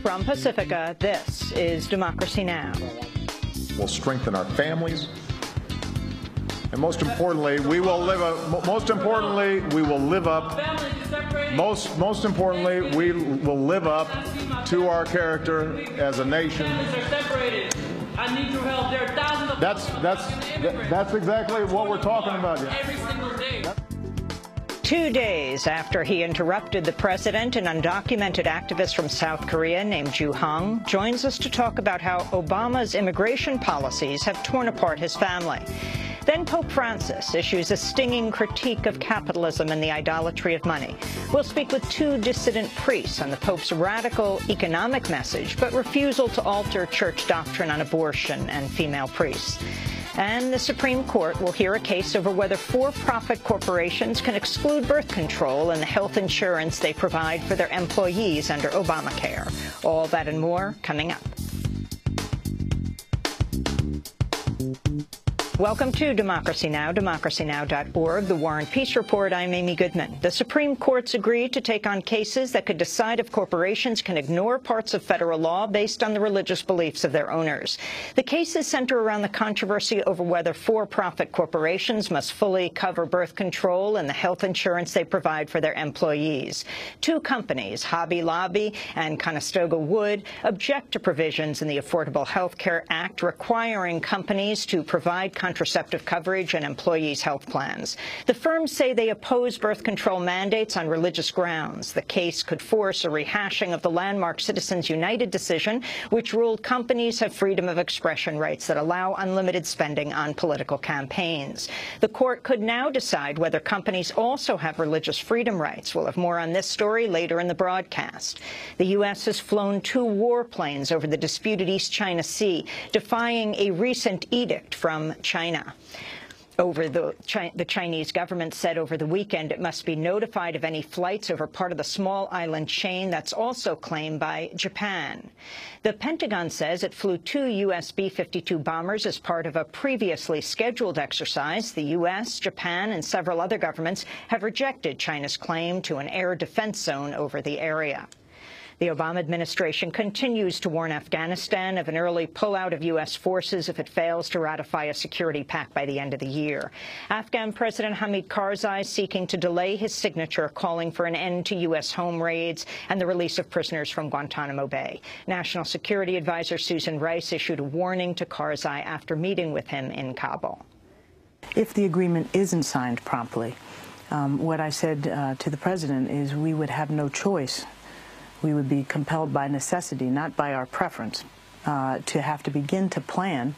From Pacifica, this is Democracy Now! We'll strengthen our families, and most importantly, we will live up. Most importantly, we will live up. Most importantly, we will live up to our character as a nation. I need your help. There are thousands of That's exactly what we're talking about here. Every single day. 2 days after he interrupted the president, an undocumented activist from South Korea named Ju Hong joins us to talk about how Obama's immigration policies have torn apart his family. Then Pope Francis issues a stinging critique of capitalism and the idolatry of money. We'll speak with two dissident priests on the Pope's radical economic message, but refusal to alter church doctrine on abortion and female priests. And the Supreme Court will hear a case over whether for-profit corporations can exclude birth control and the health insurance they provide for their employees under Obamacare. All that and more coming up. Welcome to Democracy Now!, democracynow.org, The War and Peace Report. I'm Amy Goodman. The Supreme Court's agreed to take on cases that could decide if corporations can ignore parts of federal law based on the religious beliefs of their owners. The cases center around the controversy over whether for-profit corporations must fully cover birth control and the health insurance they provide for their employees. Two companies, Hobby Lobby and Conestoga Wood, object to provisions in the Affordable Health Care Act requiring companies to provide contraceptive coverage and employees' health plans. The firms say they oppose birth control mandates on religious grounds. The case could force a rehashing of the landmark Citizens United decision, which ruled companies have freedom of expression rights that allow unlimited spending on political campaigns. The court could now decide whether companies also have religious freedom rights. We'll have more on this story later in the broadcast. The U.S. has flown 2 warplanes over the disputed East China Sea, defying a recent edict from China. The Chinese government said over the weekend it must be notified of any flights over part of the small island chain that's also claimed by Japan. The Pentagon says it flew 2 U.S. B-52 bombers as part of a previously scheduled exercise. The U.S., Japan, and several other governments have rejected China's claim to an air defense zone over the area. The Obama administration continues to warn Afghanistan of an early pullout of U.S. forces if it fails to ratify a security pact by the end of the year. Afghan President Hamid Karzai seeking to delay his signature, calling for an end to U.S. home raids and the release of prisoners from Guantanamo Bay. National Security Advisor Susan Rice issued a warning to Karzai after meeting with him in Kabul. If the agreement isn't signed promptly, what I said to the president is we would have no choice. We would be compelled by necessity, not by our preference, to have to begin to plan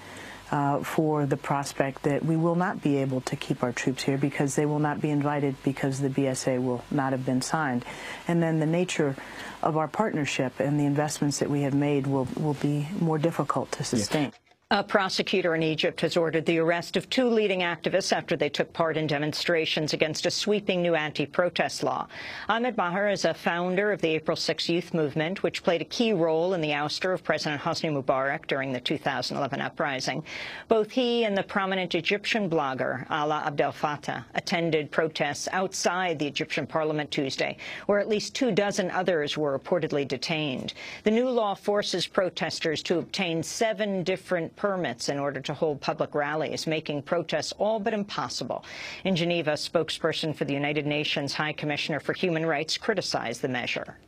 for the prospect that we will not be able to keep our troops here because they will not be invited because the BSA will not have been signed. And then the nature of our partnership and the investments that we have made will be more difficult to sustain. Yeah. A prosecutor in Egypt has ordered the arrest of 2 leading activists after they took part in demonstrations against a sweeping new anti-protest law. Ahmed Maher is a founder of the April 6 youth movement, which played a key role in the ouster of President Hosni Mubarak during the 2011 uprising. Both he and the prominent Egyptian blogger, Alaa Abdel Fattah, attended protests outside the Egyptian parliament Tuesday, where at least 24 others were reportedly detained. The new law forces protesters to obtain 7 different permits in order to hold public rallies, making protests all but impossible. In Geneva, a spokesperson for the United Nations High Commissioner for Human Rights criticized the measure.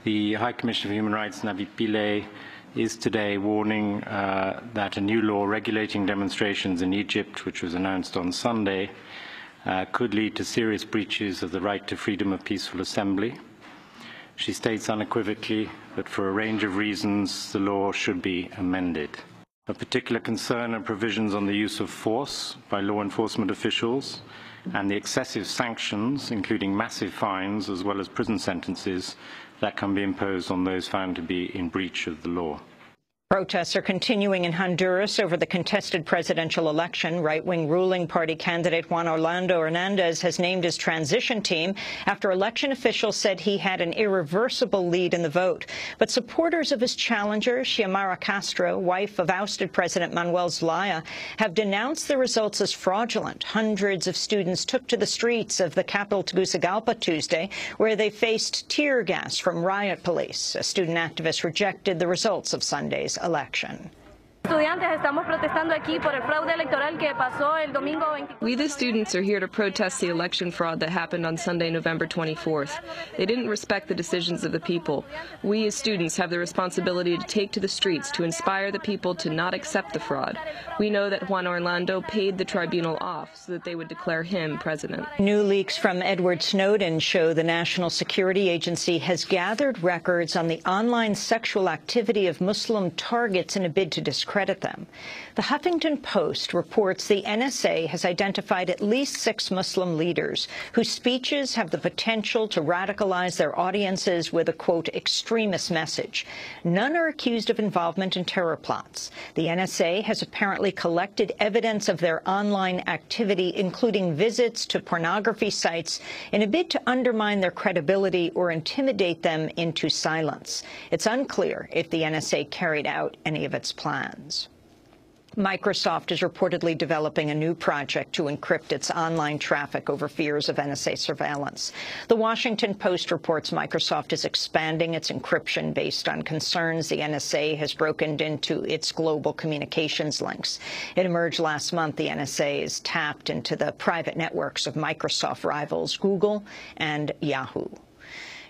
The High Commissioner for Human Rights, Navi Pillay, is today warning that a new law regulating demonstrations in Egypt, which was announced on Sunday, could lead to serious breaches of the right to freedom of peaceful assembly. She states unequivocally that for a range of reasons the law should be amended. Of particular concern are provisions on the use of force by law enforcement officials and the excessive sanctions, including massive fines as well as prison sentences, that can be imposed on those found to be in breach of the law. Protests are continuing in Honduras over the contested presidential election. Right-wing ruling party candidate Juan Orlando Hernandez has named his transition team after election officials said he had an irreversible lead in the vote. But supporters of his challenger, Xiomara Castro, wife of ousted President Manuel Zelaya, have denounced the results as fraudulent. Hundreds of students took to the streets of the capital Tegucigalpa Tuesday, where they faced tear gas from riot police. A student activist rejected the results of Sunday's election. We, the students, are here to protest the election fraud that happened on Sunday, November 24th. They didn't respect the decisions of the people. We, as students, have the responsibility to take to the streets to inspire the people to not accept the fraud. We know that Juan Orlando paid the tribunal off so that they would declare him president. New leaks from Edward Snowden show the National Security Agency has gathered records on the online sexual activity of Muslim targets in a bid to discredit them. The Huffington Post reports the NSA has identified at least 6 Muslim leaders whose speeches have the potential to radicalize their audiences with a, quote, extremist message. None are accused of involvement in terror plots. The NSA has apparently collected evidence of their online activity, including visits to pornography sites, in a bid to undermine their credibility or intimidate them into silence. It's unclear if the NSA carried out any of its plans. Microsoft is reportedly developing a new project to encrypt its online traffic over fears of NSA surveillance. The Washington Post reports Microsoft is expanding its encryption based on concerns the NSA has broken into its global communications links. It emerged last month the NSA is tapped into the private networks of Microsoft rivals Google and Yahoo.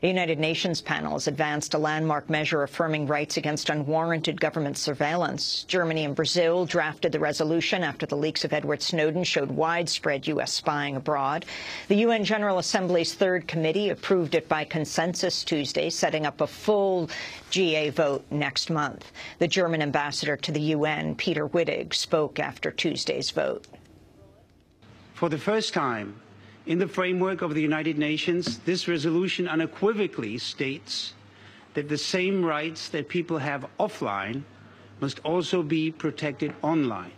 A United Nations panel has advanced a landmark measure affirming rights against unwarranted government surveillance. Germany and Brazil drafted the resolution after the leaks of Edward Snowden showed widespread U.S. spying abroad. The UN General Assembly's third committee approved it by consensus Tuesday, setting up a full GA vote next month. The German ambassador to the UN, Peter Wittig, spoke after Tuesday's vote. For the first time, in the framework of the United Nations, this resolution unequivocally states that the same rights that people have offline must also be protected online.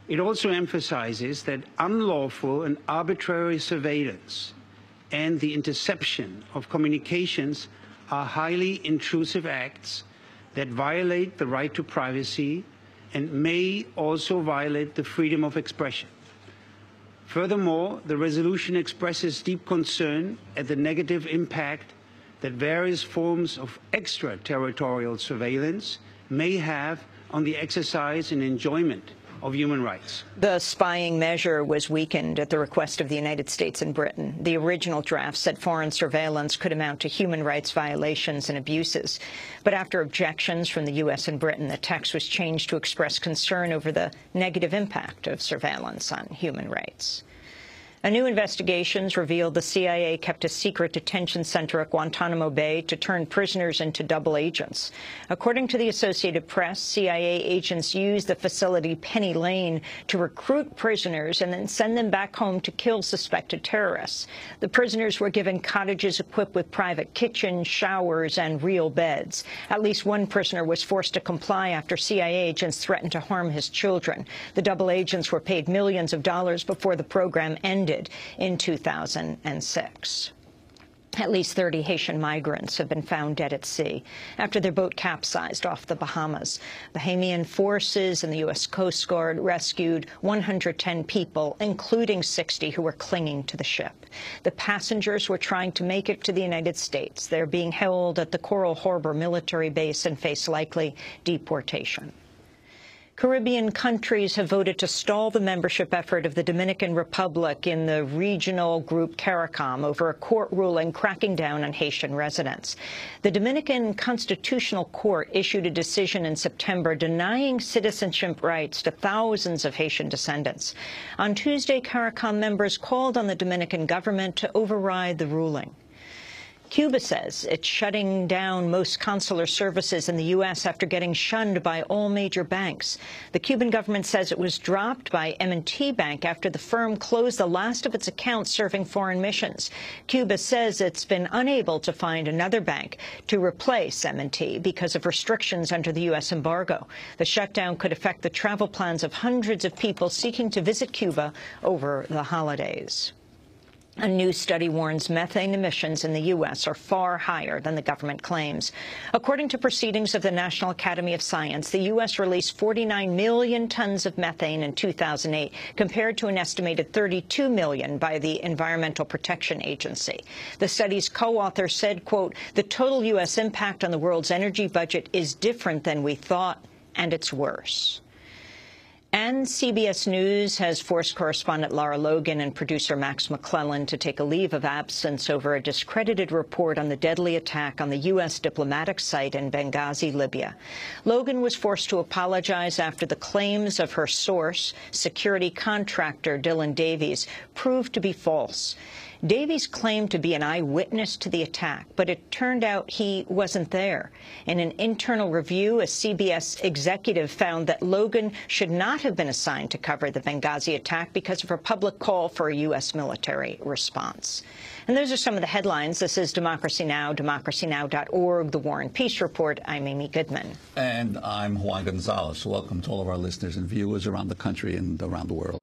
It also emphasizes that unlawful and arbitrary surveillance and the interception of communications are highly intrusive acts that violate the right to privacy and may also violate the freedom of expression. Furthermore, the resolution expresses deep concern at the negative impact that various forms of extraterritorial surveillance may have on the exercise and enjoyment of human rights. The spying measure was weakened at the request of the United States and Britain. The original draft said foreign surveillance could amount to human rights violations and abuses. But after objections from the U.S. and Britain, the text was changed to express concern over the negative impact of surveillance on human rights. A new investigation revealed the CIA kept a secret detention center at Guantanamo Bay to turn prisoners into double agents. According to the Associated Press, CIA agents used the facility Penny Lane to recruit prisoners and then send them back home to kill suspected terrorists. The prisoners were given cottages equipped with private kitchens, showers, and real beds. At least one prisoner was forced to comply after CIA agents threatened to harm his children. The double agents were paid millions of dollars before the program ended in 2006. At least 30 Haitian migrants have been found dead at sea after their boat capsized off the Bahamas. Bahamian forces and the U.S. Coast Guard rescued 110 people, including 60 who were clinging to the ship. The passengers were trying to make it to the United States. They're being held at the Coral Harbor military base and face likely deportation. Caribbean countries have voted to stall the membership effort of the Dominican Republic in the regional group CARICOM over a court ruling cracking down on Haitian residents. The Dominican Constitutional Court issued a decision in September denying citizenship rights to thousands of Haitian descendants. On Tuesday, CARICOM members called on the Dominican government to override the ruling. Cuba says it's shutting down most consular services in the U.S. after getting shunned by all major banks. The Cuban government says it was dropped by M&T Bank after the firm closed the last of its accounts serving foreign missions. Cuba says it's been unable to find another bank to replace M&T because of restrictions under the U.S. embargo. The shutdown could affect the travel plans of hundreds of people seeking to visit Cuba over the holidays. A new study warns methane emissions in the U.S. are far higher than the government claims. According to proceedings of the National Academy of Science, the U.S. released 49 million tons of methane in 2008, compared to an estimated 32 million by the Environmental Protection Agency. The study's co-author said, quote, "The total U.S. impact on the world's energy budget is different than we thought, and it's worse." And CBS News has forced correspondent Lara Logan and producer Max McClellan to take a leave of absence over a discredited report on the deadly attack on the U.S. diplomatic site in Benghazi, Libya. Logan was forced to apologize after the claims of her source, security contractor Dylan Davies, proved to be false. Davies claimed to be an eyewitness to the attack, but it turned out he wasn't there. In an internal review, a CBS executive found that Logan should not have been assigned to cover the Benghazi attack because of her public call for a U.S. military response. And those are some of the headlines. This is Democracy Now!, democracynow.org, The War and Peace Report. I'm Amy Goodman. And I'm Juan Gonzalez. Welcome to all of our listeners and viewers around the country and around the world.